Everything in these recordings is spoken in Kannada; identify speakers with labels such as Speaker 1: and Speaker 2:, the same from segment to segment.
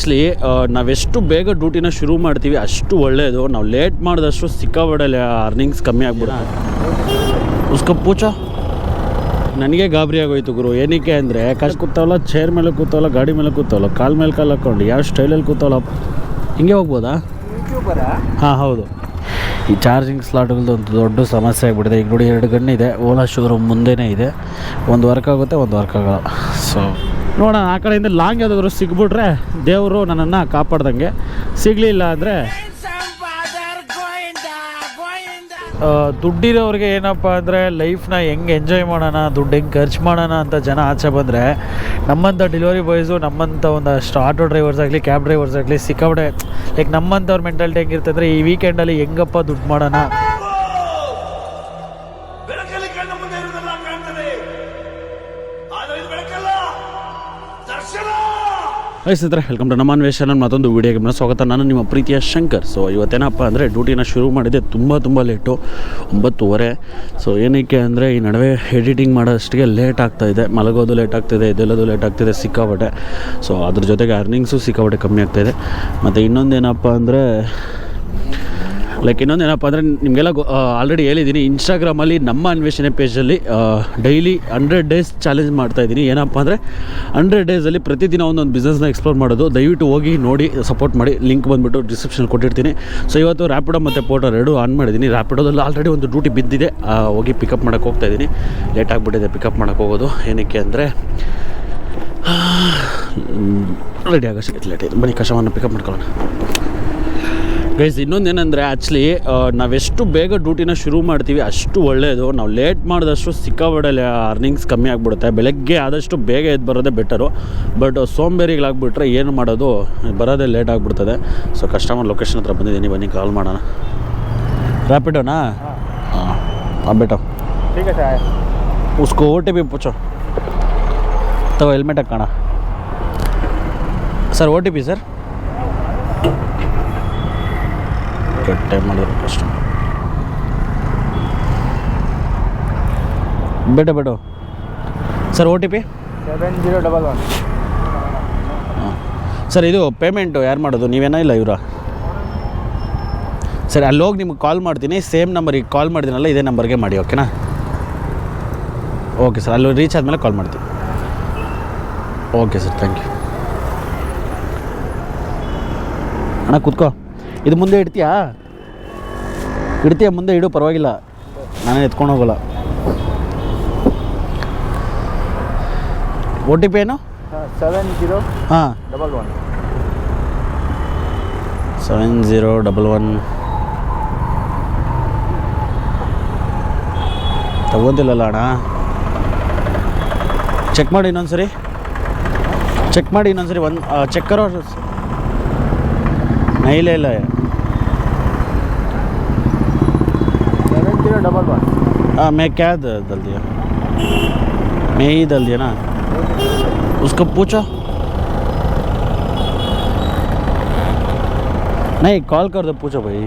Speaker 1: ಆ್ಯಕ್ಚುಲಿ ನಾವೆಷ್ಟು ಬೇಗ ಡ್ಯೂಟಿನ ಶುರು ಮಾಡ್ತೀವಿ ಅಷ್ಟು ಒಳ್ಳೆಯದು. ನಾವು ಲೇಟ್ ಮಾಡಿದಷ್ಟು ಸಿಕ್ಕಾಬಡೆ ಅರ್ನಿಂಗ್ಸ್ ಕಮ್ಮಿ ಆಗ್ಬಿಡುತ್ತೆ. ಉಸ್ಕ ಪೂಚ ನನಗೆ ಗಾಬರಿ ಆಗೋಯ್ತು ಗುರು. ಏನಕ್ಕೆ ಅಂದರೆ ಕಷ್ಟ ಕೂತಾವಲ್ಲ, ಚೇರ್ ಮೇಲೆ ಕೂತಾವಲ್ಲ, ಗಾಡಿ ಮೇಲೆ ಕೂತಾವಲ್ಲ, ಕಾಲು ಮೇಲೆ ಕಾಲು ಹಾಕ್ಕೊಂಡು ಯಾವ ಸ್ಟೈಲಲ್ಲಿ ಕೂತಾವಲ್ಲ, ಹಿಂಗೆ ಹೋಗ್ಬೋದಾ? ಹಾಂ ಹೌದು. ಈ ಚಾರ್ಜಿಂಗ್ ಸ್ಲಾಟ್ಗಳದ್ದು ಒಂದು ದೊಡ್ಡ ಸಮಸ್ಯೆ ಆಗಿಬಿಟ್ಟಿದೆ. ಈಗ ನೋಡಿ 2 ಗನ್ ಇದೆ, ಓಲಾ ಶೋರೂಮ್ ಮುಂದೆನೇ ಇದೆ. ಒಂದು ವರ್ಕ್ ಆಗುತ್ತೆ, ಒಂದು ವರ್ಕ್ ಆಗಲ್ಲ. ಸೊ ನೋಡೋಣ, ಆ ಕಡೆಯಿಂದ ಲಾಂಗ್ ಯಾವುದಾದ್ರು ಸಿಗ್ಬಿಟ್ರೆ ದೇವರು ನನ್ನನ್ನು ಕಾಪಾಡ್ದಂಗೆ. ಸಿಗಲಿಲ್ಲ ಅಂದರೆ ದುಡ್ಡಿರೋರಿಗೆ ಏನಪ್ಪ ಅಂದರೆ ಲೈಫ್ನ ಹೆಂಗೆ ಎಂಜಾಯ್ ಮಾಡೋಣ, ದುಡ್ಡು ಹೆಂಗೆ ಖರ್ಚು ಮಾಡೋಣ ಅಂತ ಜನ ಆಚೆ ಬಂದರೆ, ನಮ್ಮಂಥ ಡೆಲಿವರಿ ಬಾಯ್ಸು, ನಮ್ಮಂಥ ಒಂದಷ್ಟು ಆಟೋ ಡ್ರೈವರ್ಸ್ ಆಗಲಿ, ಕ್ಯಾಬ್ ಡ್ರೈವರ್ಸ್ ಆಗಲಿ ಸಿಕ್ಕಾಬಡೆ ಲೈಕ್ ನಮ್ಮಂಥವ್ರ ಮೆಂಟಾಲಿಟಿ ಹೆಂಗಿರುತ್ತೆ ಅಂದರೆ, ಈ ವೀಕೆಂಡಲ್ಲಿ ಹೆಂಗಪ್ಪ ದುಡ್ಡು ಮಾಡೋಣ. ಸ್ನೇಹಿತರೆ, ವೆಲ್ಕಮ್ ಟು ನಮ್ಮ ಅನ್ವೇಷಣ ಮತ್ತೊಂದು ವೀಡಿಯೋಗೆ ಸ್ವಾಗತ. ನಾನು ನಿಮ್ಮ ಪ್ರೀತಿಯ ಶಂಕರ್. ಸೊ ಇವತ್ತೇನಪ್ಪ ಅಂದರೆ ಡ್ಯೂಟಿನ ಶುರು ಮಾಡಿದ್ದೆ ತುಂಬ ಲೇಟು, 9:30. ಸೊ ಏನಕ್ಕೆ ಅಂದರೆ ಈ ನಡುವೆ ಎಡಿಟಿಂಗ್ ಮಾಡೋಷ್ಟಕ್ಕೆ ಲೇಟ್ ಆಗ್ತಾಯಿದೆ, ಮಲಗೋದು ಲೇಟ್ ಆಗ್ತಾಯಿದೆ, ಎದ್ದೇಳೋದು ಲೇಟ್ ಆಗ್ತಿದೆ ಸಿಕ್ಕಾಬಟ್ಟೆ. ಸೊ ಅದ್ರ ಜೊತೆಗೆ ಅರ್ನಿಂಗ್ಸು ಸಿಕ್ಕಾಬಟ್ಟೆ ಕಮ್ಮಿ ಆಗ್ತಾಯಿದೆ. ಮತ್ತು ಇನ್ನೊಂದೇನಪ್ಪ ಅಂದರೆ ಇನ್ನೊಂದೇನಪ್ಪ ಅಂದರೆ ನಿಮಗೆಲ್ಲ ಆಲ್ರೆಡಿ ಹೇಳಿದ್ದೀನಿ, ಇನ್ಸ್ಟಾಗ್ರಾಮಲ್ಲಿ ನಮ್ಮ ಅನ್ವೇಷಣೆ ಪೇಜಲ್ಲಿ ಡೈಲಿ 100 ಡೇಸ್ ಚಾಲೆಂಜ್ ಮಾಡ್ತಾಯಿದ್ದೀನಿ. ಏನಪ್ಪ ಅಂದರೆ 100 ಡೇಸಲ್ಲಿ ಪ್ರತಿದಿನ ಒಂದೊಂದು ಬಿಸ್ನೆಸ್ನ ಎಕ್ಸ್ಪ್ಲೋರ್ ಮಾಡೋದು. ದಯವಿಟ್ಟು ಹೋಗಿ ನೋಡಿ, ಸಪೋರ್ಟ್ ಮಾಡಿ. ಲಿಂಕ್ ಬಂದುಬಿಟ್ಟು ಡಿಸ್ಕ್ರಿಪ್ಷನ್ ಕೊಟ್ಟಿರ್ತೀನಿ. ಸೊ ಇವತ್ತು ರ್ಯಾಪಿಡೋ ಮತ್ತು ಪೋಟೋ 2 ಆನ್ ಮಾಡಿದ್ದೀನಿ. ರ್ಯಾಪಿಡೋದಲ್ಲಿ ಆಲ್ರೆಡಿ ಒಂದು ಡ್ಯೂಟಿ ಬಿದ್ದಿದೆ, ಹೋಗಿ ಪಿಕಪ್ ಮಾಡೋಕ್ಕೆ ಹೋಗ್ತಾಯಿದ್ದೀನಿ. ಲೇಟ್ ಆಗಿಬಿಟ್ಟಿದೆ ಪಿಕಪ್ ಮಾಡೋಕ್ಕೆ ಹೋಗೋದು. ಏನಕ್ಕೆ ಅಂದರೆ ರೆಡಿ ಆಗೋಷ್ಟು ಲೇಟ್ ಆಯಿತು. ಬನ್ನಿ ಕಸ್ಟಮರ್ನ ಪಿಕಪ್ ಮಾಡ್ಕೊಳ್ಳೋಣ. ಗೈಸ್, ಇನ್ನೊಂದೇನೆಂದರೆ ಆ್ಯಕ್ಚುಲಿ ನಾವೆಷ್ಟು ಬೇಗ ಡ್ಯೂಟಿನ ಶುರು ಮಾಡ್ತೀವಿ ಅಷ್ಟು ಒಳ್ಳೆಯದು. ನಾವು ಲೇಟ್ ಮಾಡಿದಷ್ಟು ಸಿಕ್ಕಾಬಡೆ ಅರ್ನಿಂಗ್ಸ್ ಕಮ್ಮಿ ಆಗಿಬಿಡುತ್ತೆ. ಬೆಳಗ್ಗೆ ಆದಷ್ಟು ಬೇಗ ಎದ್ದು ಬರೋದೇ ಬೆಟರು. ಬಟ್ ಸೋಂಬೇರಿಗಳಾಗ್ಬಿಟ್ರೆ ಏನು ಮಾಡೋದು, ಬರೋದೇ ಲೇಟ್ ಆಗಿಬಿಡ್ತದೆ. ಸೊ ಕಸ್ಟಮರ್ ಲೊಕೇಶನ್ ಹತ್ರ ಬಂದಿದ್ದೀನಿ, ಬನ್ನಿ ಕಾಲ್ ಮಾಡೋಣ. ರ್ಯಾಪಿಡೋನಾ? ಹಾಂ ಬೇಟ ಉಸ್ಕೋ OTP पूछो. ತಗೋ ಹೆಲ್ಮೆಟ್ ಹಾಕೋಣ ಸರ್. OTP sir. ಟೈಮ್ ಮಾಡಿದ್ರು ಕಷ್ಟ. ಬೇಟು ಸರ್. OTP
Speaker 2: 7011.
Speaker 1: ಹಾಂ ಸರ್. ಇದು ಪೇಮೆಂಟು ಯಾರು ಮಾಡೋದು, ನೀವೇನಾ ಇಲ್ಲ ಇವರಾ? ಸರಿ, ಅಲ್ಲಿ ಹೋಗಿ ನಿಮ್ಗೆ ಕಾಲ್ ಮಾಡ್ತೀನಿ. ಸೇಮ್ ನಂಬರಿಗೆ ಕಾಲ್ ಮಾಡಿದ್ದೀನಲ್ಲ, ಇದೇ ನಂಬರ್ಗೆ ಮಾಡಿ, ಓಕೆನಾ? ಓಕೆ ಸರ್, ಅಲ್ಲಿ ರೀಚ್ ಆದಮೇಲೆ ಕಾಲ್ ಮಾಡ್ತೀನಿ. Okay sir, thank you. ಅಣ್ಣ ಕೂತ್ಕೋ. ಇದು ಮುಂದೆ ಇಡ್ತೀಯಾ ಮುಂದೆ ಇಡು, ಪರವಾಗಿಲ್ಲ, ನಾನೇ ಎತ್ಕೊಂಡು ಹೋಗಲ್ಲ. OTP ಏನು?
Speaker 2: 7011.
Speaker 1: ಹಾಂ 7011. ತಗೊಂತಿಲ್ಲಲ್ಲ ಅಣ್ಣ. ಚೆಕ್ ಮಾಡಿ ಇನ್ನೊಂದ್ಸರಿ, ಒಂದು ಚೆಕ್ ಕರೋ. नहीं ಇಲ್ಲ
Speaker 2: 7011.
Speaker 1: हाँ, मैं क्या दल दिया? मैं ही दल दिया ना. उसको पूछो. नहीं, ಕಾಲ್ कर दो, पूछो भाई.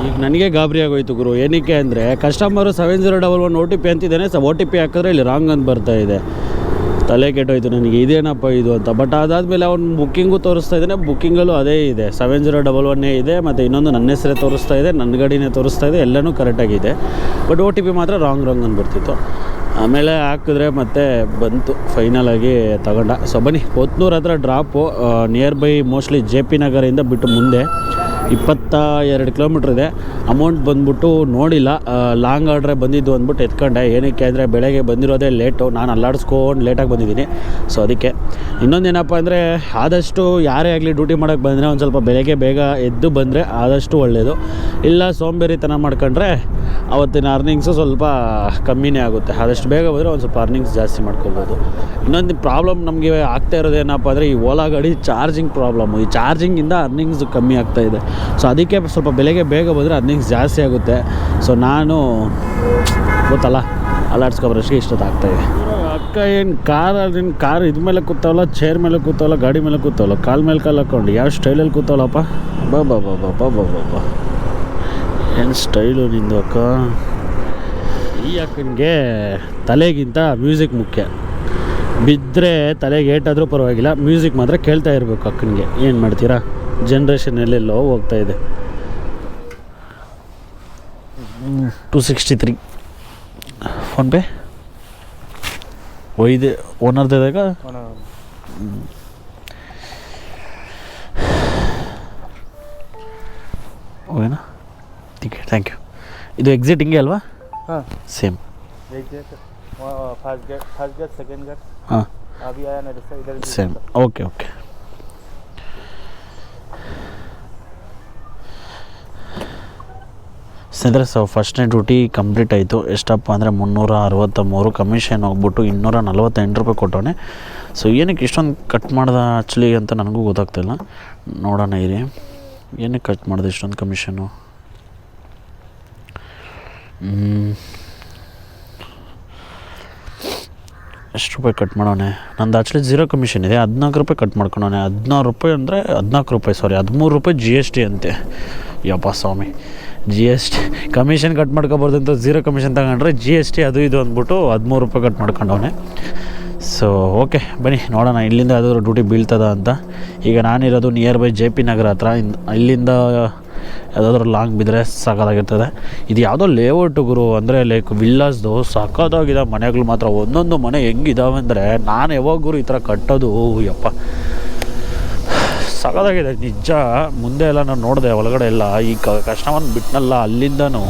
Speaker 1: ಈಗ ನನಗೆ ಗಾಬರಿ ಆಗೋಯ್ತು ಗುರು. ಏನಕ್ಕೆ ಅಂದರೆ ಕಸ್ಟಮರು 7011 OTP ಅಂತಿದ್ದಾನೆ. OTP ಹಾಕಿದ್ರೆ ಇಲ್ಲಿ ರಾಂಗ್ ಅಂತ ಬರ್ತಾಯಿದೆ. ತಲೆ ಕೆಟ್ಟೋಯ್ತು ನನಗೆ, ಇದೇನಪ್ಪ ಇದು ಅಂತ. ಬಟ್ ಅದಾದಮೇಲೆ ಅವ್ನು ಬುಕ್ಕಿಂಗು ತೋರಿಸ್ತಾ ಇದ್ದಾನೆ, ಬುಕ್ಕಿಂಗಲ್ಲೂ ಅದೇ ಇದೆ, 7011 ಇದೆ. ಮತ್ತು ಇನ್ನೊಂದು ನನ್ನ ಹೆಸರೇ ತೋರಿಸ್ತಾ ಇದೆ, ನನ್ನ ಗಾಡಿನೇ ತೋರಿಸ್ತಾ ಇದೆ, ಎಲ್ಲನೂ ಕರೆಕ್ಟಾಗಿದೆ. ಬಟ್ OTP ಮಾತ್ರ ರಾಂಗ್ ಅಂದ್ಬಿಡ್ತಿತ್ತು. ಆಮೇಲೆ ಹಾಕಿದ್ರೆ ಮತ್ತೆ ಬಂತು, ಫೈನಲಾಗಿ ತಗೊಂಡ. ಸೊ ಬನ್ನಿ, ಕೊತ್ನೂರು ಹತ್ರ drop, near by mostly JP ನಗರಿಂದ ಬಿಟ್ಟು ಮುಂದೆ 22 ಕಿಲೋಮೀಟ್ರ್ ಇದೆ. ಅಮೌಂಟ್ ಬಂದ್ಬಿಟ್ಟು ನೋಡಿಲ್ಲ, ಲಾಂಗ್ ಆರ್ಡ್ರೆ ಬಂದಿದ್ದು ಅಂದ್ಬಿಟ್ಟು ಎತ್ಕೊಂಡೆ. ಏನಕ್ಕೆ ಅಂದರೆ ಬೆಳಗ್ಗೆ ಬಂದಿರೋದೇ ಲೇಟು, ನಾನು ಅಲ್ಲಾಡಿಸ್ಕೊಂಡು ಲೇಟಾಗಿ ಬಂದಿದ್ದೀನಿ. ಸೊ ಅದಕ್ಕೆ ಇನ್ನೊಂದೇನಪ್ಪ ಅಂದರೆ, ಆದಷ್ಟು ಯಾರೇ ಆಗಲಿ ಡ್ಯೂಟಿ ಮಾಡೋಕ್ಕೆ ಬಂದರೆ ಒಂದು ಸ್ವಲ್ಪ ಬೆಳಗ್ಗೆ ಬೇಗ ಎದ್ದು ಬಂದರೆ ಆದಷ್ಟು ಒಳ್ಳೆಯದು. ಇಲ್ಲ ಸೋಂಬೇರಿತನ ಮಾಡ್ಕೊಂಡ್ರೆ ಅವತ್ತಿನ ಅರ್ನಿಂಗ್ಸು ಸ್ವಲ್ಪ ಕಮ್ಮಿನೇ ಆಗುತ್ತೆ. ಆದಷ್ಟು ಬೇಗ ಬಂದರೆ ಒಂದು ಸ್ವಲ್ಪ ಅರ್ನಿಂಗ್ಸ್ ಜಾಸ್ತಿ ಮಾಡ್ಕೋಬೋದು. ಇನ್ನೊಂದು ಪ್ರಾಬ್ಲಮ್ ನಮಗೆ ಆಗ್ತಾ ಇರೋದೇನಪ್ಪ ಅಂದರೆ, ಈ ಓಲಾ ಗಾಡಿ ಚಾರ್ಜಿಂಗ್ ಪ್ರಾಬ್ಲಮ್ಮು. ಈ ಚಾರ್ಜಿಂಗಿಂದ ಅರ್ನಿಂಗ್ಸ್ ಕಮ್ಮಿ ಆಗ್ತಾಯಿದೆ. ಸೊ ಅದಕ್ಕೆ ಸ್ವಲ್ಪ ಬೆಳಗ್ಗೆ ಬೇಗ ಬಂದರೆ ಅರ್ನಿಂಗ್ಸ್ ಜಾಸ್ತಿ ಆಗುತ್ತೆ. ಸೊ ನಾನು ಗೊತ್ತಲ್ಲ, ಅಲ್ಲಾಡ್ಸ್ಕೊಬರೋಷ್ಟಿಗೆ ಇಷ್ಟೊತ್ತಾಗ್ತಾಯಿದೆ. ಅಕ್ಕ ಏನು ಕಾರ್ ಇದ್ರ ಮೇಲೆ ಕೂತಾವಲ್ಲ, ಚೇರ್ ಮೇಲೆ ಕೂತಾವಲ್ಲ, ಗಾಡಿ ಮೇಲೆ ಕೂತಾವಲ್ಲ, ಕಾಲು ಮೇಲೆ ಕಾಲು ಹಾಕ್ಕೊಂಡು ಯಾವ ಸ್ಟೈಲಲ್ಲಿ ಕೂತಾವಲ್ಲಪ್ಪ. ಬಾ ಏನು ಸ್ಟೈಲು ನಿಂದು ಅಕ್ಕ. ಈ ಅಕ್ಕನಿಗೆ ತಲೆಗಿಂತ ಮ್ಯೂಸಿಕ್ ಮುಖ್ಯ. ಬಿದ್ದರೆ ತಲೆಗೆ ಏಟಾದರೂ ಪರವಾಗಿಲ್ಲ, ಮ್ಯೂಸಿಕ್ ಮಾತ್ರ ಕೇಳ್ತಾ ಇರಬೇಕು ಅಕ್ಕನಿಗೆ. ಏನು ಮಾಡ್ತೀರಾ, ಜನ್ರೇಷನ್ ಎಲ್ಲೆಲ್ಲೋ ಹೋಗ್ತಾ ಇದೆ. 263 ಫೋನ್ಪೇ ಒಯ್ದೆ ಓನರ್ದಾಗ ಓಕೆನಾ, ಟಿಕೆಟ್ ಥ್ಯಾಂಕ್ ಯು. ಇದು ಎಕ್ಸಿಟ್ ಹಿಂಗೆ ಅಲ್ವಾ?
Speaker 2: ಹಾಂ
Speaker 1: same.
Speaker 2: First gate second gate
Speaker 1: हाँ
Speaker 2: अभी आया मेरे से इधर
Speaker 1: ಸೇಮ್. Okay okay. ಸ್ನೇಹಿತರೆ, ಸೊ ಫಸ್ಟ್ನೇ ಡ್ಯೂಟಿ ಕಂಪ್ಲೀಟ್ ಆಯಿತು. ಎಷ್ಟಪ್ಪ ಅಂದರೆ 363 ಕಮಿಷನ್ ಹೋಗ್ಬಿಟ್ಟು 248 ರೂಪಾಯಿ ಕೊಟ್ಟವನೆ. ಸೊ ಏನಕ್ಕೆ ಇಷ್ಟೊಂದು ಕಟ್ ಮಾಡ್ದೆ ಆ್ಯಕ್ಚುಲಿ ಅಂತ ನನಗೂ ಗೊತ್ತಾಗ್ತಾಯಿಲ್ಲ. ನೋಡೋಣ ಇರಿ, ಏನಕ್ಕೆ ಕಟ್ ಮಾಡಿದೆ ಇಷ್ಟೊಂದು ಕಮಿಷನು. ಎಷ್ಟು ರೂಪಾಯಿ ಕಟ್ ಮಾಡೋಣ? ನಂದು ಆ್ಯಕ್ಚುಲಿ 0 ಕಮಿಷನ್ ಇದೆ, 14 ರೂಪಾಯಿ ಕಟ್ ಮಾಡ್ಕೊಳೋಣ. 16 ರೂಪಾಯಿ ಅಂದರೆ 14 ರೂಪಾಯಿ, ಸಾರಿ 13 ರೂಪಾಯಿ ಜಿ ಎಸ್ ಟಿ ಅಂತೆ. ಯಪ್ಪ ಸ್ವಾಮಿ, G S T commission cut ಮಾಡ್ಕೊಬಾರ್ದು ಅಂತ 0 ಕಮಿಷನ್ ತಗೊಂಡ್ರೆ ಜಿ ಎಸ್ ಟಿ ಅದು ಇದು ಅಂದ್ಬಿಟ್ಟು 13 ರೂಪಾಯಿ ಕಟ್ ಮಾಡ್ಕೊಂಡವನೆ. ಸೊ ಓಕೆ ಬನ್ನಿ ನೋಡೋಣ ಇಲ್ಲಿಂದ ಯಾವ್ದಾದ್ರು ಡ್ಯೂಟಿ ಬೀಳ್ತದ ಅಂತ. ಈಗ ನಾನಿರೋದು ನಿಯರ್ ಬೈ JP ನಗರ ಹತ್ರ. ಇಲ್ಲಿಂದ ಯಾವುದಾದ್ರೂ ಲಾಂಗ್ ಬಿದ್ದರೆ ಸಾಕಾಗಿರ್ತದೆ. ಇದು ಯಾವುದೋ ಲೇಔಟು ಗುರು, ಅಂದರೆ ಲೈಕ್ ವಿಲ್ಲಾಸ್ದು ಸಾಕಾದಾಗಿದೆ. ಮನೆಗಳು ಮಾತ್ರ ಒಂದೊಂದು ಮನೆ ಹೆಂಗಿದಾವೆ ಅಂದರೆ, ನಾನು ಯಾವಾಗ ಗುರು ಈ ಥರ ಕಟ್ಟೋದು, ಯಪ್ಪ ಸಾಕಾದಾಗಿದೆ ನಿಜ. ಮುಂದೆ ಎಲ್ಲ ನಾನು ನೋಡಿದೆ ಒಳಗಡೆ ಎಲ್ಲ, ಈ ಕಷ್ಟವನ್ನು ಬಿಟ್ಟನಲ್ಲ ಅಲ್ಲಿಂದನೂ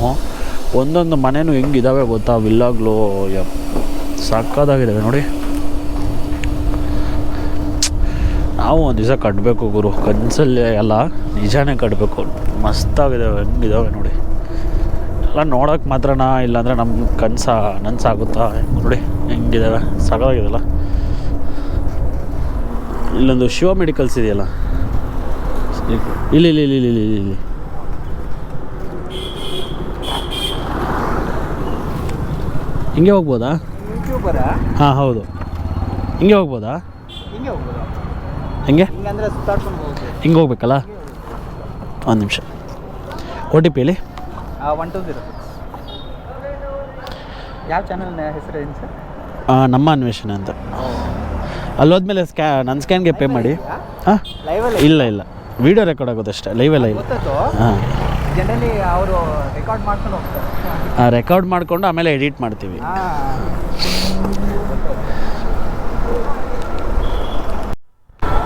Speaker 1: ಒಂದೊಂದು ಮನೆಯೂ ಹೆಂಗಿದಾವೆ ಗೊತ್ತಾ, ವಿಲ್ಲಾಗಳು. ಸಾಕಾದಾಗಿದ್ದಾವೆ ನೋಡಿ. ನಾವು ಒಂದು ದಿವಸ ಕಟ್ಟಬೇಕು ಗುರು, ಕನಸಲ್ಲಿ ಎಲ್ಲ ನಿಜಾನೇ ಕಟ್ಟಬೇಕು. ಮಸ್ತಾಗಿದ್ದಾವೆ, ಹೆಂಗಿದ್ದಾವೆ ನೋಡಿ. ಎಲ್ಲ ನೋಡೋಕೆ ಮಾತ್ರನಾ, ಇಲ್ಲಾಂದರೆ ನಮ್ಮ ನನಸಾಗುತ್ತಾ ನೋಡಿ ಹೆಂಗಿದ್ದಾವೆ, ಸಾಕಾಗಿದೆಯಲ್ಲ. ಇಲ್ಲೊಂದು ಶಿವ ಮೆಡಿಕಲ್ಸ್ ಇದೆಯಲ್ಲ, ಇಲ್ಲಿ ಇಲ್ಲಿ ಇಲ್ಲಿ ಇಲ್ಲಿ ಇಲ್ಲಿ ಹಿಂಗೆ ಹೋಗ್ಬೋದಾ? ಹಾಂ ಹೌದು, ಹಿಂಗೆ ಹೋಗ್ಬೋದಾ?
Speaker 2: ಹಿಂಗೆ ಹೋಗ್ಬೋದು.
Speaker 1: ಹೆಂಗೆ
Speaker 2: ಹಿಂಗಂದ್ರೆ ಸುತ್ತಾಡ್ಕೊಂಡು ಹೋಗ್ಬೋದು.
Speaker 1: ಹಿಂಗೆ ಹೋಗ್ಬೇಕಲ್ಲ? ಒಂದು ನಿಮಿಷ, OTP ಹೇಳಿ.
Speaker 2: 1206 ಯಾವ ಚಾನಲ್ ಹೆಸರು ಏನು ಸರ್?
Speaker 1: ನಮ್ಮ ಅನ್ವೇಷಣೆ ಅಂತ. ಅಲ್ಲೋದ್ಮೇಲೆ ನನ್ನ ಸ್ಕ್ಯಾನ್ಗೆ ಪೇ ಮಾಡಿ. ಹಾಂ
Speaker 2: ಲೈವಲ್ಲಿ
Speaker 1: ಇಲ್ಲ ಇಲ್ಲ, ವೀಡಿಯೋ ರೆಕಾರ್ಡ್ ಆಗೋದು ಅಷ್ಟೇ, ಲೈವೆಲ್ಲ ಇಲ್ಲ.
Speaker 2: ಗೊತ್ತಾಯ್ತು.
Speaker 1: ಹಾಂ
Speaker 2: ಜನರಲಿ ಅವರು ರೆಕಾರ್ಡ್ ಮಾಡ್ಕೊಂಡು ಹೋಗ್ತಾರೆ.
Speaker 1: ರೆಕಾರ್ಡ್ ಮಾಡಿಕೊಂಡು ಆಮೇಲೆ ಎಡಿಟ್ ಮಾಡ್ತೀವಿ.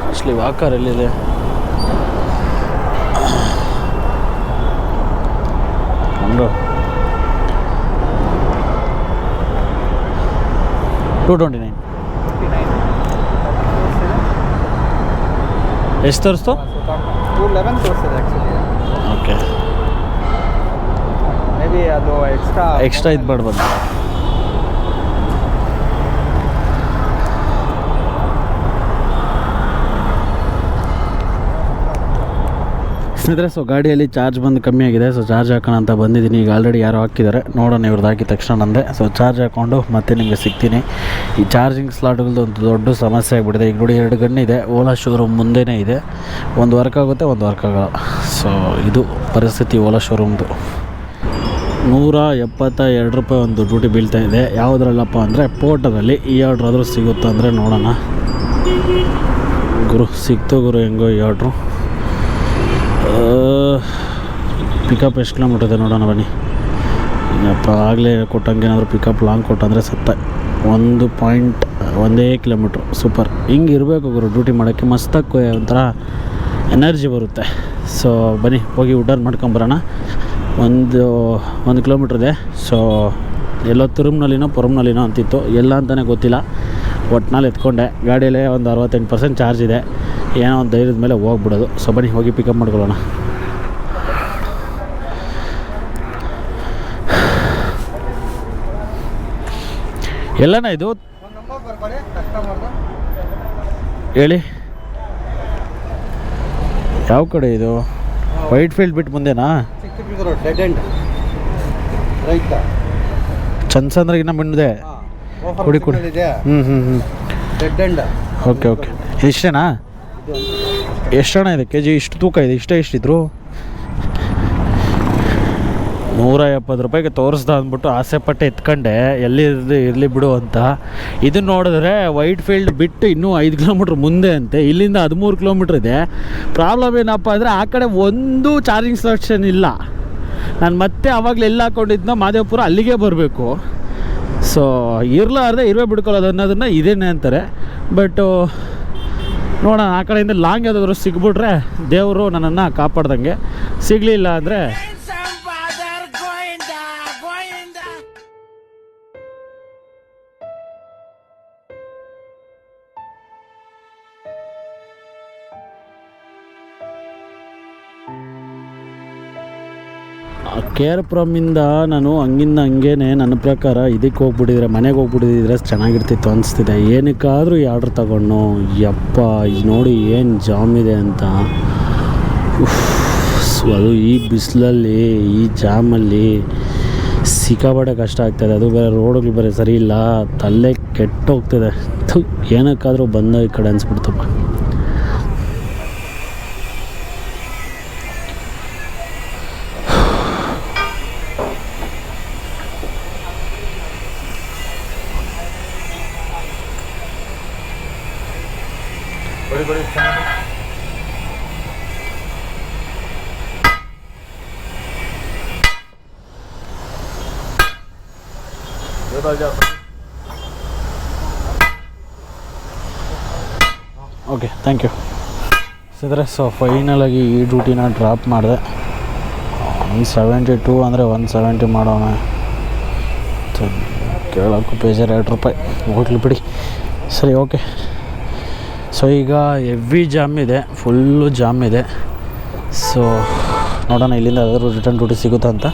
Speaker 1: ಆ್ಯಕ್ಚುಲಿ ವಾಕರ್ ಎಲ್ಲಿದೆ? ಒಂದು 229 ಎಷ್ಟು ತೋರಿಸ್ತು?
Speaker 2: 211 ತೋರಿಸ್ತದೆ ಆ್ಯಕ್ಚುಲಿ.
Speaker 1: ಓಕೆ,
Speaker 2: ಮೇ ಬಿ ಅದು ಎಕ್ಸ್ಟ್ರಾ
Speaker 1: ಇದು ಮಾಡ್ಬೋದು. ಸ್ನೇಹಿತರೆ, ಸೊ ಗಾಡಿಯಲ್ಲಿ ಚಾರ್ಜ್ ಬಂದು ಕಮ್ಮಿ ಆಗಿದೆ. ಸೊ ಚಾರ್ಜ್ ಹಾಕೋಣ ಅಂತ ಬಂದಿದ್ದೀನಿ. ಈಗ ಆಲ್ರೆಡಿ ಯಾರೋ ಹಾಕಿದ್ದಾರೆ, ನೋಡೋಣ ಇವ್ರದ್ದು ಹಾಕಿದ ತಕ್ಷಣ ನಂದೆ. ಸೊ ಚಾರ್ಜ್ ಹಾಕ್ಕೊಂಡು ಮತ್ತೆ ನಿಮಗೆ ಸಿಗ್ತೀನಿ. ಈ ಚಾರ್ಜಿಂಗ್ ಸ್ಲಾಟ್ಗಳದ್ದು ಒಂದು ದೊಡ್ಡ ಸಮಸ್ಯೆ ಆಗಿಬಿಟ್ಟಿದೆ. ಈಗ ನೋಡಿ 2 ಗನ್ ಇದೆ, ಓಲಾ ಶೋರೂಮ್ ಮುಂದೆನೇ ಇದೆ. ಒಂದು ವರ್ಕ್ ಆಗುತ್ತೆ, ಒಂದು ವರ್ಕ್ ಆಗೋಲ್ಲ. ಸೊ ಇದು ಪರಿಸ್ಥಿತಿ ಓಲಾ ಶೋರೂಮ್ದು. 172 ರೂಪಾಯಿ ಒಂದು ಡ್ಯೂಟಿ ಬೀಳ್ತಾ ಇದೆ. ಯಾವುದ್ರಲ್ಲಪ್ಪ ಅಂದರೆ ಪೋಟದಲ್ಲಿ. ಈ ಆರ್ಡ್ರ್ ಆದರೂ ಸಿಗುತ್ತಾ ಅಂದರೆ ನೋಡೋಣ. ಗುರು ಸಿಕ್ತು ಗುರು, ಹೆಂಗೋ ಈ ಆರ್ಡ್ರು. ಪಿಕಪ್ ಎಷ್ಟು ಕಿಲೋಮೀಟರ್ ಇದೆ ನೋಡೋಣ ಬನ್ನಿ. ಅಪ್ಪ ಆಗಲೇ ಕೊಟ್ಟಂಗೆ ಏನಾದರೂ ಪಿಕಪ್ ಲಾಂಗ್ ಕೊಟ್ಟಂದರೆ ಸತ್ತ. 1 ಕಿಲೋಮೀಟ್ರು. ಸೂಪರ್. ಹಿಂಗೆ ಇರಬೇಕು ಗುರು ಡ್ಯೂಟಿ ಮಾಡೋಕ್ಕೆ, ಮಸ್ತಾಗಿ ಒಂಥರ ಎನರ್ಜಿ ಬರುತ್ತೆ. ಸೊ ಬನ್ನಿ ಹೋಗಿ ಊಟರ್ ಮಾಡ್ಕೊಂಬರೋಣ. 1 ಕಿಲೋಮೀಟ್ರ್ ಇದೆ. ಸೊ ಎಲ್ಲೋ ತಿರುಮ್ನಲ್ಲಿನೋ ಪುರಮ್ನಲ್ಲಿನೋ ಅಂತಿತ್ತು, ಎಲ್ಲ ಅಂತಲೇ ಗೊತ್ತಿಲ್ಲ. ಒಟ್ಟಿನಲ್ಲಿ ಎತ್ಕೊಂಡೆ. ಗಾಡಿಯಲ್ಲೇ ಒಂದು 68% ಚಾರ್ಜ್ ಇದೆ. ಏನೋ ಒಂದು ಧೈರ್ಯದ ಮೇಲೆ ಹೋಗ್ಬಿಡೋದು. ಸೊ ಬನ್ನಿ ಹೋಗಿ ಪಿಕಪ್ ಮಾಡ್ಕೊಳ್ಳೋಣ. ಎಲ್ಲನ ಇದು ಹೇಳಿ, ಯಾವ ಕಡೆ ಇದು? ವೈಟ್ ಫೀಲ್ಡ್ ಬಿಟ್ಟು ಮುಂದೆನಾ? ಚಂದ್ಸಂದ್ರಗಿನ್ನ ಮುಂದೆ ಕುಡಿ ಓಕೆ ಓಕೆ. ಇಷ್ಟೇನಾ? ಎಷ್ಟಣ್ಣ ಇದೆ ಕೆಜಿ? ಇಷ್ಟು ತೂಕ ಇದೆ? ಇಷ್ಟಿದ್ರು 170 ರೂಪಾಯಿಗೆ ತೋರಿಸ್ದ ಅಂದ್ಬಿಟ್ಟು ಆಸೆ ಪಟ್ಟು ಎತ್ಕೊಂಡೆ, ಎಲ್ಲಿ ಇರಲಿ ಬಿಡು ಅಂತ. ಇದನ್ನು ನೋಡಿದ್ರೆ ವೈಟ್ ಫೀಲ್ಡ್ ಬಿಟ್ಟು ಇನ್ನೂ 5 ಕಿಲೋಮೀಟ್ರ್ ಮುಂದೆ ಅಂತೆ, ಇಲ್ಲಿಂದ 13 ಕಿಲೋಮೀಟ್ರ್ ಇದೆ. ಪ್ರಾಬ್ಲಮ್ ಏನಪ್ಪ ಅಂದರೆ ಆ ಕಡೆ ಒಂದು ಚಾರ್ಜಿಂಗ್ ಸ್ಟೇಷನ್ ಇಲ್ಲ. ನಾನು ಮತ್ತೆ ಆವಾಗಲೇ ಎಲ್ಲ ಹಾಕ್ಕೊಂಡಿದ್ನ ಮಾದೇವಪುರ ಅಲ್ಲಿಗೆ ಬರಬೇಕು. ಸೊ ಇರಲಾರ್ದೆ ಇರುವೆ ಬಿಡ್ಕೊಳ್ಳೋದು ಅನ್ನೋದನ್ನು ಇದೇನೆ ಅಂತಾರೆ. ಬಟ್ಟು ನೋಡೋಣ, ಆ ಕಡೆಯಿಂದ ಲಾಂಗ್ ಯಾವುದಾದ್ರು ಸಿಗ್ಬಿಟ್ರೆ ದೇವರು ನನ್ನನ್ನು ಕಾಪಾಡ್ದಂಗೆ. ಸಿಗಲಿಲ್ಲ ಅಂದರೆ ಕೆ ಆರ್ ಪುರಮಿಂದ ನಾನು ಹಂಗಿಂದ ಹಂಗೇನೆ ನನ್ನ ಪ್ರಕಾರ ಇದಕ್ಕೆ ಹೋಗ್ಬಿಟ್ಟಿದ್ರೆ, ಮನೆಗೆ ಹೋಗ್ಬಿಟ್ಟಿದ್ರೆ ಚೆನ್ನಾಗಿರ್ತಿತ್ತು ಅನಿಸ್ತಿದೆ. ಏನಕ್ಕಾದರೂ ಈ ಆರ್ಡ್ರ್ ತಗೊಂಡು ಯಪ್ಪ ನೋಡಿ ಏನು ಜಾಮ್ ಇದೆ ಅಂತ. ಅದು ಈ ಬಿಸಿಲಲ್ಲಿ ಈ ಜಾಮಲ್ಲಿ ಸಿಕ್ಕಾಪಟ್ಟೆ ಕಷ್ಟ ಆಗ್ತಾಯಿದೆ. ಅದು ಬೇರೆ ರೋಡುಗಳು ಬೇರೆ ಸರಿ ಇಲ್ಲ, ತಲೆ ಕೆಟ್ಟೋಗ್ತಿದೆ. ಏನಕ್ಕಾದರೂ ಬಂದ ಈ ಕಡೆ ಅನಿಸ್ಬಿಡ್ತಪ್ಪ. Okay, thank you. ಸಿದ್ರೆ ಸೊ ಫೈನಲಾಗಿ ಈ ಡ್ಯೂಟಿನ ಡ್ರಾಪ್ ಮಾಡಿದೆ. 172 ಅಂದರೆ 170 ಮಾಡೋಣ. ಕೇಳೋಕ್ಕೂ ಬೇಜಾರು, 2 ರೂಪಾಯಿ ಹೋಗ್ಲಿ ಬಿಡಿ. ಸರಿ, ಓಕೆ. ಸೊ ಈಗ ಹೆವಿ ಜಾಮ್ ಇದೆ, ಫುಲ್ಲು ಜಾಮ್ ಇದೆ. ಸೊ ನೋಡೋಣ ಇಲ್ಲಿಂದ ಯಾವ್ದಾದ್ರು ರಿಟರ್ನ್ ಡ್ಯೂಟಿ ಸಿಗುತ್ತಾ ಅಂತ.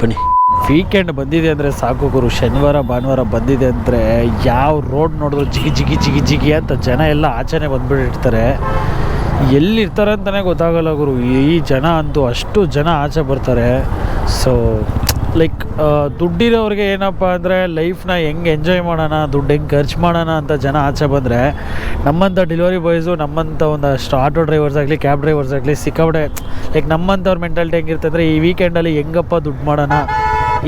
Speaker 1: ಬನ್ನಿ. ವೀಕೆಂಡ್ ಬಂದಿದೆ ಅಂದರೆ ಸಾಕು ಗುರು. ಶನಿವಾರ ಭಾನುವಾರ ಬಂದಿದೆ ಅಂದರೆ ಯಾವ ರೋಡ್ ನೋಡಿದ್ರು ಜಿಗಿ ಜಿಗಿ ಜಿಗಿ ಜಿಗಿ ಅಂತ ಜನ ಎಲ್ಲ ಆಚೆನೆ ಬಂದುಬಿಟ್ಟಿರ್ತಾರೆ. ಎಲ್ಲಿರ್ತಾರೆ ಅಂತಲೇ ಗೊತ್ತಾಗಲ್ಲ ಗುರು. ಈ ಜನ ಅಂತೂ ಅಷ್ಟು ಜನ ಆಚೆ ಬರ್ತಾರೆ. ಸೊ ಲೈಕ್ ದುಡ್ಡಿರೋರಿಗೆ ಏನಪ್ಪ ಅಂದರೆ ಲೈಫ್ನ ಹೆಂಗೆ ಎಂಜಾಯ್ ಮಾಡೋಣ, ದುಡ್ಡು ಹೆಂಗೆ ಖರ್ಚು ಮಾಡೋಣ ಅಂತ ಜನ ಆಚೆ ಬಂದರೆ, ನಮ್ಮಂಥ ಡೆಲಿವರಿ ಬಾಯ್ಸು, ನಮ್ಮಂಥ ಒಂದಷ್ಟು ಆಟೋ ಡ್ರೈವರ್ಸ್ ಆಗಲಿ, ಕ್ಯಾಬ್ ಡ್ರೈವರ್ಸ್ ಆಗಲಿ ಸಿಕ್ಕಾಪಟ್ಟೆ ಲೈಕ್ ನಮ್ಮಂಥವ್ರ ಮೆಂಟಾಲಿಟಿ ಹೆಂಗಿರ್ತಂದರೆ ಈ ವೀಕೆಂಡಲ್ಲಿ ಹೆಂಗಪ್ಪ ದುಡ್ಡು ಮಾಡೋಣ,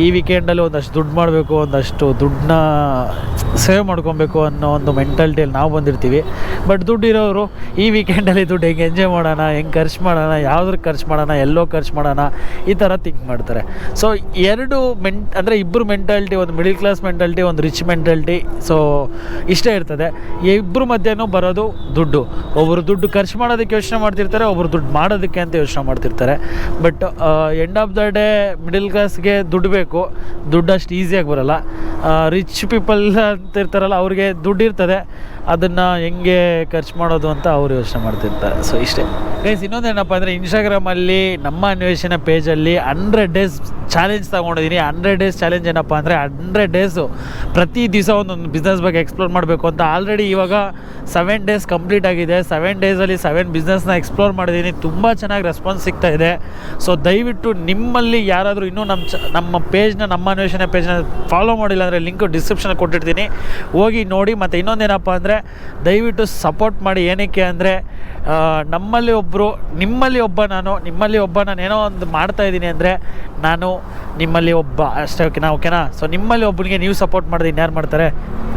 Speaker 1: ಈ ವೀಕೆಂಡಲ್ಲಿ ಒಂದಷ್ಟು ದುಡ್ಡು ಮಾಡಬೇಕು, ಒಂದಷ್ಟು ದುಡ್ಡನ್ನ ಸೇವ್ ಮಾಡ್ಕೊಬೇಕು ಅನ್ನೋ ಒಂದು ಮೆಂಟಾಲಿಟಿಯಲ್ಲಿ ನಾವು ಬಂದಿರ್ತೀವಿ. ಬಟ್ ದುಡ್ಡಿರೋರು ಈ ವೀಕೆಂಡಲ್ಲಿ ದುಡ್ಡು ಹೆಂಗೆ ಎಂಜಾಯ್ ಮಾಡೋಣ, ಹೆಂಗೆ ಖರ್ಚು ಮಾಡೋಣ, ಯಾವುದಕ್ಕೆ ಖರ್ಚು ಮಾಡೋಣ, ಎಲ್ಲೋ ಖರ್ಚು ಮಾಡೋಣ, ಈ ಥರ ಥಿಂಕ್ ಮಾಡ್ತಾರೆ. ಸೊ ಎರಡು ಅಂದರೆ ಇಬ್ಬರು ಮೆಂಟಾಲಿಟಿ, ಒಂದು ಮಿಡಿಲ್ ಕ್ಲಾಸ್ ಮೆಂಟಾಲಿಟಿ, ಒಂದು ರಿಚ್ ಮೆಂಟಾಲಿಟಿ. ಸೊ ಇಷ್ಟೇ ಇರ್ತದೆ. ಇಬ್ಬರು ಮಧ್ಯನೂ ಬರೋದು ದುಡ್ಡು. ಒಬ್ಬರು ದುಡ್ಡು ಖರ್ಚು ಮಾಡೋದಕ್ಕೆ ಯೋಚನೆ ಮಾಡ್ತಿರ್ತಾರೆ, ಒಬ್ಬರು ದುಡ್ಡು ಮಾಡೋದಕ್ಕೆ ಅಂತ ಯೋಚನೆ ಮಾಡ್ತಿರ್ತಾರೆ. But end of the day middle ಕ್ಲಾಸ್ಗೆ ದುಡ್ಡು ಬೇಕು, ದುಡ್ಡು ಅಷ್ಟು ಈಸಿಯಾಗಿ ಬರೋಲ್ಲ. ರಿಚ್ ಪೀಪಲ್ ಅಂತ ಇರ್ತಾರಲ್ಲ, ಅವ್ರಿಗೆ ದುಡ್ಡು ಇರ್ತದೆ, ಅದನ್ನು ಹೆಂಗೆ ಖರ್ಚು ಮಾಡೋದು ಅಂತ ಅವ್ರು ಯೋಚನೆ ಮಾಡ್ತಿರ್ತಾರೆ. ಸೊ ಇಷ್ಟೇ ಗೈಸ್. ಇನ್ನೊಂದೇನಪ್ಪ ಅಂದರೆ ಇನ್ಸ್ಟಾಗ್ರಾಮಲ್ಲಿ ನಮ್ಮ ಅನ್ವೇಷಣೆ ಪೇಜಲ್ಲಿ 100 ಡೇಸ್ ಚಾಲೆಂಜ್ ತೊಗೊಂಡಿದ್ದೀನಿ. 100 ಡೇಸ್ ಚಾಲೆಂಜ್ ಏನಪ್ಪ ಅಂದರೆ 100 ಡೇಸು ಪ್ರತಿ ದಿವಸ ಒಂದೊಂದು ಬಿಸ್ನೆಸ್ ಬಗ್ಗೆ ಎಕ್ಸ್ಪ್ಲೋರ್ ಮಾಡಬೇಕು ಅಂತ. ಆಲ್ರೆಡಿ ಇವಾಗ 7 ಡೇಸ್ ಕಂಪ್ಲೀಟ್ ಆಗಿದೆ. 7 ಡೇಸಲ್ಲಿ 7 ಬಿಸ್ನೆಸ್ನ ಎಕ್ಸ್ಪ್ಲೋರ್ ಮಾಡಿದ್ದೀನಿ. ತುಂಬ ಚೆನ್ನಾಗಿ ರೆಸ್ಪಾನ್ಸ್ ಸಿಗ್ತಾ ಇದೆ. ಸೊ ದಯವಿಟ್ಟು ನಿಮ್ಮಲ್ಲಿ ಯಾರಾದರೂ ಇನ್ನೂ ನಮ್ಮ ಪೇಜ್ನ, ನಮ್ಮ ಅನ್ವೇಷಣೆ ಪೇಜ್ನ ಫಾಲೋ ಮಾಡಿಲ್ಲ ಅಂದರೆ ಲಿಂಕು ಡಿಸ್ಕ್ರಿಪ್ಷನಲ್ಲಿ ಕೊಟ್ಟಿರ್ತೀನಿ, ಹೋಗಿ ನೋಡಿ. ಮತ್ತು ಇನ್ನೊಂದೇನಪ್ಪ ಅಂದರೆ ದಯವಿಟ್ಟು ಸಪೋರ್ಟ್ ಮಾಡಿ. ಏನಕ್ಕೆ ಅಂದರೆ ನಿಮ್ಮಲ್ಲಿ ಒಬ್ಬ ನಾನು ಏನೋ ಒಂದು ಮಾಡ್ತಾಯಿದ್ದೀನಿ ಅಂದರೆ ನಾನು ನಿಮ್ಮಲ್ಲಿ ಒಬ್ಬ ಅಷ್ಟೇ. ಓಕೆನಾ. ಸೊ ನಿಮ್ಮಲ್ಲಿ ಒಬ್ಬನಿಗೆ ನೀವು ಸಪೋರ್ಟ್ ಮಾಡಿದ್ರೆ ಇನ್ಯಾರು ಮಾಡ್ತಾರೆ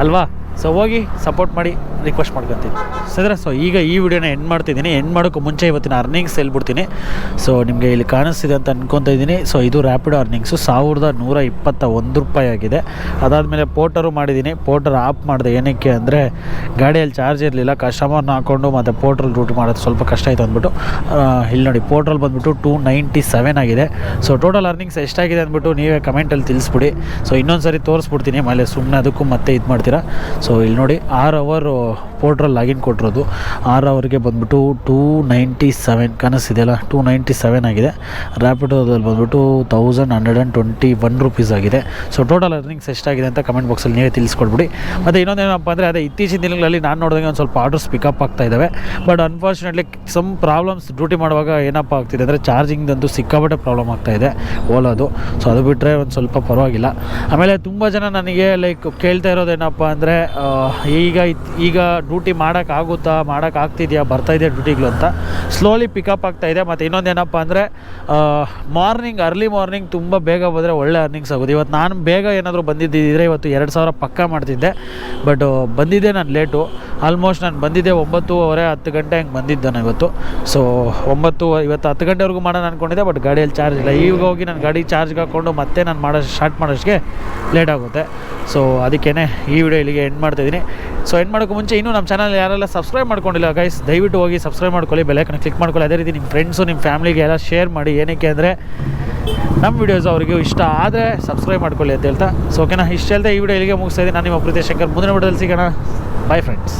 Speaker 1: ಅಲ್ವಾ? ಸೊ ಹೋಗಿ ಸಪೋರ್ಟ್ ಮಾಡಿ ರಿಕ್ವೆಸ್ಟ್ ಮಾಡ್ಕೊತೀನಿ. ಸೊ ಈಗ ಈ ವಿಡಿಯೋನ ಎಂಡ್ ಮಾಡ್ತಿದ್ದೀನಿ. ಎಂಡ್ ಮಾಡೋಕ್ಕೆ ಮುಂಚೆ ಇವತ್ತಿನ ಅರ್ನಿಂಗ್ಸ್ ಹೇಳ್ಬಿಡ್ತೀನಿ. ಸೊ ನಿಮಗೆ ಇಲ್ಲಿ ಕಾಣಿಸ್ತಿದೆ ಅಂತ ಅನ್ಕೊತಾ ಇದ್ದೀನಿ. ಸೊ ಇದು ರ್ಯಾಪಿಡೋ ಅರ್ನಿಂಗ್ಸು 1121 ರೂಪಾಯಿ ಆಗಿದೆ. ಅದಾದಮೇಲೆ ಪೋರ್ಟರು ಮಾಡಿದ್ದೀನಿ. ಪೋರ್ಟರ್ ಆಫ್ ಮಾಡಿದೆ. ಏನಕ್ಕೆ ಅಂದರೆ ಗಾಡಿಯಲ್ಲಿ ಚಾರ್ಜ್ ಇರಲಿಲ್ಲ, ಕಸ್ಟಮರ್ನ ಹಾಕ್ಕೊಂಡು ಮತ್ತು ಪೋರ್ಟ್ರಲ್ಲಿ ಡ್ಯೂಟಿ ಮಾಡೋದು ಸ್ವಲ್ಪ ಕಷ್ಟ ಆಯಿತು ಅಂದ್ಬಿಟ್ಟು ಇಲ್ಲಿ ನೋಡಿ ಪೋರ್ಟ್ರಲ್ಲಿ ಬಂದುಬಿಟ್ಟು 297 ಆಗಿದೆ. ಸೊ ಟೋಟಲ್ ಅರ್ನಿಂಗ್ಸ್ ಎಷ್ಟಾಗಿದೆ ಅಂದ್ಬಿಟ್ಟು ನೀವೇ ಕಮೆಂಟಲ್ಲಿ ತಿಳಿಸ್ಬಿಡಿ. ಸೊ ಇನ್ನೊಂದು ಸರಿ ತೋರಿಸ್ಬಿಡ್ತೀನಿ, ಮೇಲೆ ಸುಮ್ಮನೆ ಅದಕ್ಕೂ ಮತ್ತೆ ಇದು ಮಾಡ್ತೀರಾ. ಸೊ ಇಲ್ಲಿ ನೋಡಿ 6 ಅವರ್ ಪೋರ್ಟ್ರಲ್ಲಿ ಲಾಗಿನ್ ಕೊಟ್ಟಿರೋದು. 6 ಅವರ್ಗೆ ಬಂದುಬಿಟ್ಟು 297 ಕಾಣಿಸ್ತಿದೆಯಲ್ಲ, 297 ಆಗಿದೆ. ರ್ಯಾಪಿಡೋದಲ್ಲಿ ಬಂದುಬಿಟ್ಟು 1121 ರೂಪೀಸ್ ಆಗಿದೆ. ಸೊ ಟೋಟಲ್ ಅರ್ನಿಂಗ್ಸ್ ಎಷ್ಟಾಗಿದೆ ಅಂತ ಕಮೆಂಟ್ ಬಾಕ್ಸಲ್ಲಿ ನೀವೇ ತಿಳಿಸ್ಕೊಡ್ಬಿಡಿ. ಮತ್ತು ಇನ್ನೊಂದೇನಪ್ಪ ಅಂದರೆ ಅದೇ ಇತ್ತೀಚಿನ ದಿನಗಳಲ್ಲಿ ನಾನು ನೋಡಿದಂಗೆ ಒಂದು ಸ್ವಲ್ಪ ಆರ್ಡರ್ಸ್ ಪಿಕಪ್ ಆಗ್ತಾ ಇದ್ದಾವೆ. But unfortunately some problems duty ಮಾಡುವಾಗ ಏನಪ್ಪ ಆಗ್ತಿದೆ ಅಂದರೆ ಚಾರ್ಜಿಂಗ್ದಂತೂ ಸಿಕ್ಕಾಪಟ್ಟೆ ಪ್ರಾಬ್ಲಮ್ ಆಗ್ತಾಯಿದೆ ಓಲಾದು. ಸೊ ಅದು ಬಿಟ್ಟರೆ ಒಂದು ಸ್ವಲ್ಪ ಪರವಾಗಿಲ್ಲ. ಆಮೇಲೆ ತುಂಬ ಜನ ನನಗೆ ಲೈಕ್ ಕೇಳ್ತಾ ಇರೋದೇನಪ್ಪ ಅಂದರೆ ಈಗ
Speaker 3: ಡ್ಯೂಟಿ ಮಾಡೋಕ್ಕಾಗ್ತಿದೆಯಾ ಬರ್ತಾಯಿದೆ ಡ್ಯೂಟಿಗಳು ಅಂತ ಸ್ಲೋಲಿ ಪಿಕಪ್ ಆಗ್ತಾಯಿದೆ. ಮತ್ತು ಇನ್ನೊಂದೇನಪ್ಪ ಅಂದರೆ ಅರ್ಲಿ ಮಾರ್ನಿಂಗ್ ತುಂಬ ಬೇಗ ಬಂದರೆ ಒಳ್ಳೆ ಅರ್ನಿಂಗ್ಸ್ ಆಗೋದು. ಇವತ್ತು ನಾನು ಬೇಗ ಏನಾದರೂ ಬಂದಿದ್ದಿದ್ರೆ ಇವತ್ತು 2,000 ಪಕ್ಕ ಮಾಡ್ತಿದ್ದೆ. ಬಟ್ ಬಂದಿದ್ದೆ ನಾನು ಲೇಟು. ಆಲ್ಮೋಸ್ಟ್ ನಾನು ಬಂದಿದ್ದೆ 9:30 10 ಹಂಗೆ ಬಂದಿದ್ದೆ ನಾನು ಇವತ್ತು. ಸೊ ಇವತ್ತು 10 ಗಂಟೆವರೆಗೂ ಮಾಡೋಣ ಅಂದ್ಕೊಂಡಿದ್ದೆ. ಬಟ್ ಗಾಡಿಯಲ್ಲಿ ಚಾರ್ಜ್ ಇಲ್ಲ. ಈಗ ಹೋಗಿ ನಾನು ಗಾಡಿ ಚಾರ್ಜ್ಗೆ ಹಾಕ್ಕೊಂಡು ಮತ್ತೆ ನಾನು ಸ್ಟಾರ್ಟ್ ಮಾಡೋಷ್ಟಕ್ಕೆ ಲೇಟ್ ಆಗುತ್ತೆ. ಸೊ ಅದಕ್ಕೇ ಈ ವಿಡಿಯೋ ಇಲ್ಲಿಗೆ ಎಂಡ್ ಮಾಡ್ತಾಯಿದ್ದೀನಿ. ಸೊ ಎಂಡ್ ಮಾಡೋಕ್ಕೂ ಮುಂಚೆ ಇನ್ನೂ ನಮ್ಮ ಚಾನಲ್ ಯಾರೆಲ್ಲ ಸಬ್ಸ್ಕ್ರೈಬ್ ಮಾಡ್ಕೊಂಡಿಲ್ಲ ಗೈಸ್, ದಯವಿಟ್ಟು ಹೋಗಿ ಸಬ್ಸ್ಕ್ರೈಬ್ ಮಾಡ್ಕೊಳ್ಳಿ, ಬೆಲ್ಲೈಕನ್ ಕ್ಲಿಕ್ ಮಾಡ್ಕೊಳ್ಳಿ. ಅದೇ ರೀತಿ ನಿಮ್ಮ ಫ್ರೆಂಡ್ಸು ನಿಮ್ಮ ಫ್ಯಾಮಿಲಿಗೆ ಎಲ್ಲ ಶೇರ್ ಮಾಡಿ. ಏನಕ್ಕೆ ಅಂದರೆ ನಮ್ಮ ವೀಡಿಯೋಸ್ ಅವರಿಗೂ ಇಷ್ಟ ಆದರೆ ಸಬ್ಸ್ಕ್ರೈಬ್ ಮಾಡ್ಕೊಳ್ಳಿ ಅಂತ ಹೇಳ್ತಾ. ಸೊ ಓಕೆನಾ, ಇಷ್ಟು ಹೇಳ್ತಾ ಈ ವಿಡಿಯೋ ಇಲ್ಲಿಗೆ ಮುಗಿಸ್ತಾ ಇದ್ದೀನಿ. ನಾನು ನಿಮ್ಮ ಪ್ರೀತಿ ಶಂಕರ್. ಮುಂದಿನ ವಿಡಿಯೋದಲ್ಲಿ ಸಿಗೋಣ. Bye friends.